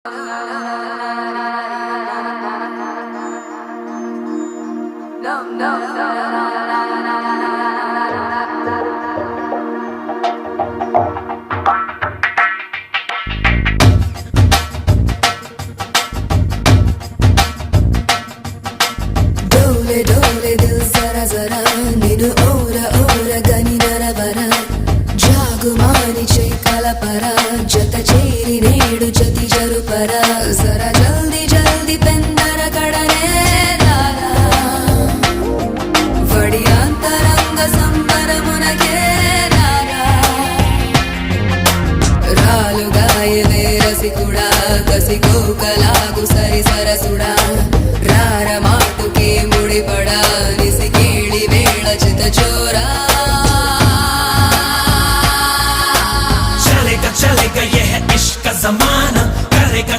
डोले डोले दिल जरा जरा निनु ओरा ओरा गनी नरवरा जागुमानी चैकल परा जत चेरी नेडु जति जरुपरा जरा जल्दी जल्दी पेंदर कड़ने लारा वडी अंतरंग संबर मुनके लारा रालुगायवे रसिकुड़ा कसिको कलागु सरि सरसुड़ा रार माटुके मुड़ी पड़ा निसी केळि वेळ चित चोरा।